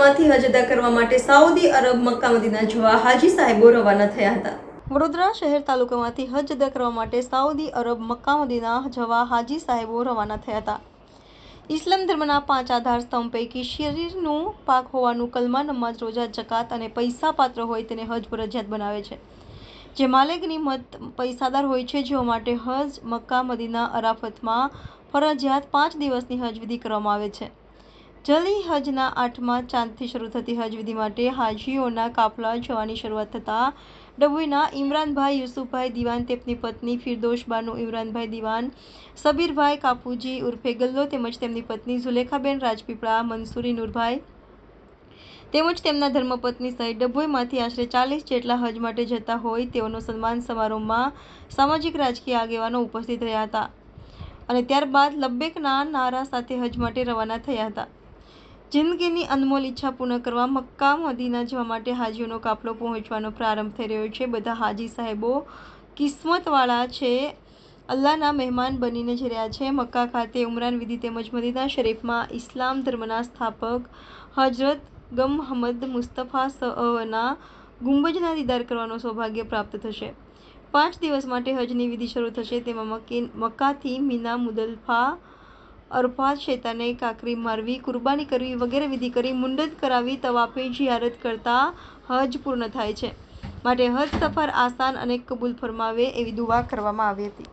તાલુકામાંથી હજ અદા કરવા માટે સાઉદી અરબ મક્કા મદીના જવા હાજી સાહેબો રવાના થયા હતા। વડોદરા શહેર તાલુકામાંથી હજ અદા કરવા માટે સાઉદી અરબ મક્કા મદીના જવા હાજી સાહેબો રવાના થયા હતા। ઇસ્લામ ધર્મના 5 આધાર સ્તંભ પૈકી શરીરનું પાક હોવાનું કલમા, નમાઝ, રોજા, જકાત અને પૈસા પાત્ર હોય તેને હજ ફરજિયાત બનાવે છે। જે માલિકની મત પૈસાદાર હોય છે જેઓ માટે હજ મક્કા મદીના અરાફતમાં ફરજિયાત 5 દિવસની હજ વિધિ કરવામાં આવે છે। જલી હજના 8મા ચાંદથી શરૂ થતી હજ વિધિ માટે હાજીઓના કાફલા જવાની શરૂઆત થતાં ડભોઈના ઇમરાનભાઈ યુસુફભાઈ દિવાન, તેમની પત્ની ફિરદોશ બાનુ ઇમરાનભાઈ દિવાન, સબીરભાઈ કાપુજી ઉર્ફે ગલ્લો તેમજ તેમની પત્ની ઝુલેખાબેન રાજપીપળા, મંસૂરી નૂરભાઈ તેમજ તેમના ધર્મપત્ની સહિત ડભોઈમાંથી આશરે 40 જેટલા હજ માટે જતા હોય તેઓનો સન્માન સમારોહમાં સામાજિક રાજકીય આગેવાનો ઉપસ્થિત રહ્યા હતા અને ત્યારબાદ લબ્બેકના નારા સાથે હજ માટે રવાના થયા હતા। જિંદગીની અનમોલ ઈચ્છા પૂર્ણ કરવા મક્કા મદીના જવા માટે હાજીઓનો કાફલો પહોંચવાનો પ્રારંભ થઈ રહ્યો છે। બધા હાજી સાહેબો કિસ્મતવાળા છે, અલ્લાહના મહેમાન બનીને જઈ રહ્યા છે। મક્કા ખાતે ઉમરાન વિધિ તેમજ મદીના શરીફમાં ઇસ્લામ ધર્મના સ્થાપક હજરત ગમ હમદ મુસ્તફા સઅના ગુંબજના દીદાર કરવાનું સૌભાગ્ય પ્રાપ્ત થશે। 5 દિવસ માટે હજની વિધિ શરૂ થશે। તેમાં મક્કાથી મીના, મુદલફા, અરફાત, શૈતાને કાકરી મારવી, કુરબાની કરવી વગેરે વિધિ કરી મુંડત કરાવી તવાફે જિયારત કરતા હજ પૂર્ણ થાય છે। માટે હજ સફર આસાન અને કબૂલ ફરમાવે એવી દુઆ કરવામાં આવી હતી।